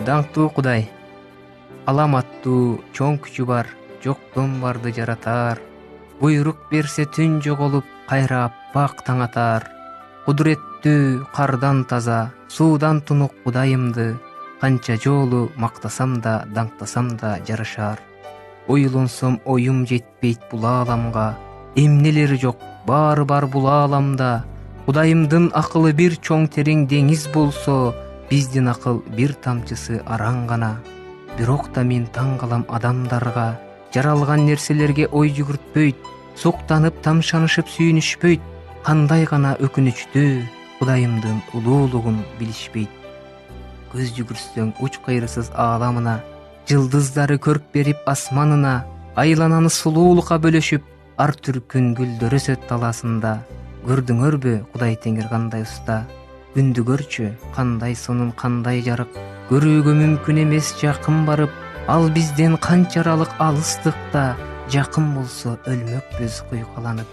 Даңктуу Кудай, аламаттуу чоң күчү бар, жоктон барды жаратар. Буйрук берсе түн жоголуп, кайра аппак таң атар. Кудуреттүү, кардан таза, суудан тунук Кудайымды, канча жолу мактасам да, даңктасам да жарашар. Ойлонсом оюм жетпейт бул ааламга, эмнелери жок, баары бар бул ааламда. Кудайымдын акылы бир чоң терең деңиз болсо, биздин акыл бир тамчысы араң гана. Бирок да мен таң калам адамдарга, жаралган нерселерге ой жүгүртпөйт, суктанып тамшанышып сүйүнүшпөйт. Кандай гана өкүнүчтүү, Кудайымдын улуулугун билишпейт. Көз жүгүрсөң уч кайрысыз ааламына, жылдыздары көрк берип асманына, айлананы сулуулукка бөлөшүп, ар түркүн гүлдөр өсөт таласында. Көрдүңөрбү Кудай Теңир кандай уста? Күндү көрчү, кандай сонун, кандай жарык. Көрүүгө мүмкүн эмес жакын барып, ал бизден канчаралык алыстыкта. Жакын болсо өлмөкпүз куйкаланып.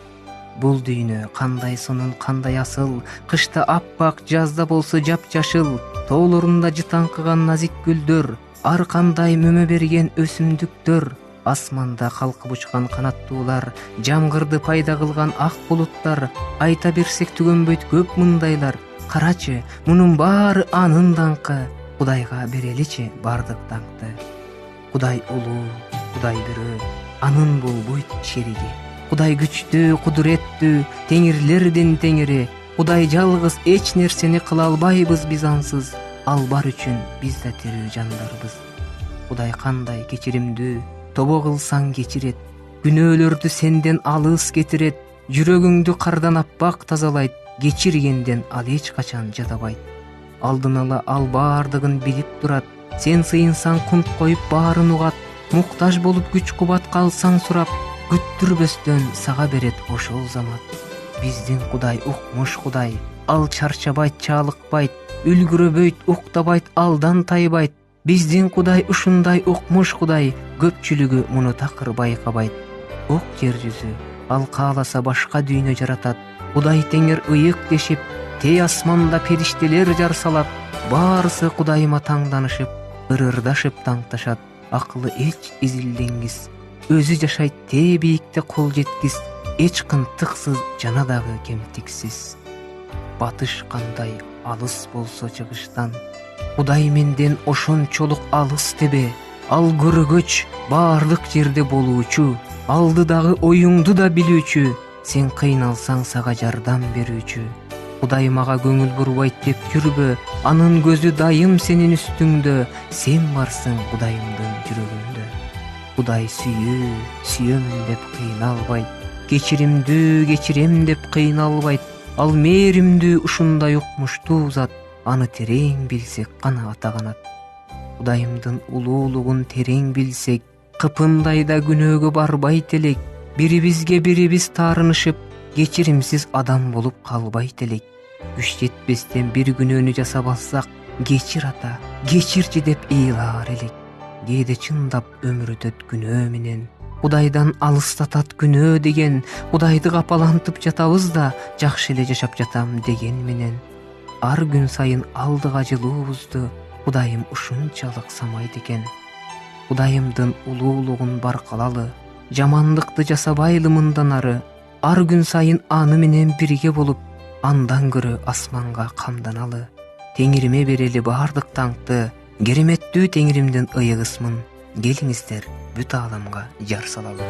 Бул дүйнө кандай сонун, кандай асыл. Кышта аппак, жазда болсо жапжашыл. Тоолорунда жытаңкыган назик гүлдөр, ар кандай мөмө берген өсүмдүктөр. Асманда калкып учкан канаттуулар, жамгырды пайда кылган ак булуттар. Айта берсек түгөнбөйт көп мындайлар. Карачы, мунун баары анын даңкы. Кудайга береличи бардык даңкты. Кудай улуу, Кудай бирөө, анын болбойт шериги. Кудай күчтүү, кудуреттүү, теңирлердин теңири. Кудай жалгыз, эч нерсени кыла албайбыз биз ансыз. Ал бар үчүн биз да тирүү жандарбыз. Кудай кандай кечиримдүү, тобо кылсаң кечирет. Күнөөлөрдү сенден алыс кетирет. Жүрөгүңдү кардан аппак тазалайт. Кечиргенден ал эч качан жадабайт. Алдын ала ал баардыгын билип турат. Сен сыйынсаң кунт коюп баарын угат. Муктаж болуп күч кубат калсаң сурап, күттүрбөстөн сага берет ошол замат. Биздин Кудай укмуш Кудай, ал чарчабайт, чалыкпайт, үлгүрөбөйт, уктабайт, алдан тайбайт. Биздин Кудай ушундай укмуш Кудай, көпчүлүгү муну такыр байкабайт. Ок жер жүзү, ал кааласа башка дүйнө жаратат. Кудай Теңир ыйык дешип, тээ асманда периштелер жарсалат. Баарысы Кудайыма таңданышып, ырырдашып таңташат. Акылы эч изилдеңиз, өзү жашайт тээ бийикте кол жеткиз. Эч кынтыксыз, жана дагы кемтиксиз. Батыш кандай алыс болсо чыгыштан, Кудай менден ошончолук алыс тебе. Ал көрөгөч, баардык жерде болуучу, алдыдагы оюңду да билүүчү. Сен кыйналсаң сага жардам берүүчү. Кудай мага көңүл бурбайт деп жүрбө, анын көзү дайым сенин үстүңдө. Сен барсың Кудайымдын жүрөгүндө. Кудай сүйүү, сүйөмүн деп кыйналбайт. Кечиримдүү, кечирем деп кыйналбайт. Ал мээримдүү, ушундай укмуштуу зат. Аны терең билсек гана ата канат. Кудайымдын улуулугун терең билсек, кыпындай да күнөөгө барбайт элек. Бирибизге бирибиз таарынышып, кечиримсиз адам болуп калбайт элек. Күч жетпестен бир күнөөнү жасап алсак, кечир ата, кечирчи деп ыйлаар элек. Кээде чындап өмүр өтөт күнөө менен. Кудайдан алыстатат күнөө деген. Кудайды капалантып жатабыз да, жакшы эле жашап жатам деген менен. Ар күн сайын алдыга жылуубузду Кудайым ушунчалык самайт экен. Кудайымдын улуулугун баркалалы, жамандыкты жасабайлы мындан ары. Ар күн сайын аны менен бирге болуп, андан көрө асманга камданалы. Теңириме берели баардык таңкты, кереметтүү Теңиримдин ыйыгысмын. Келиңиздер бүт ааламга жар салалы.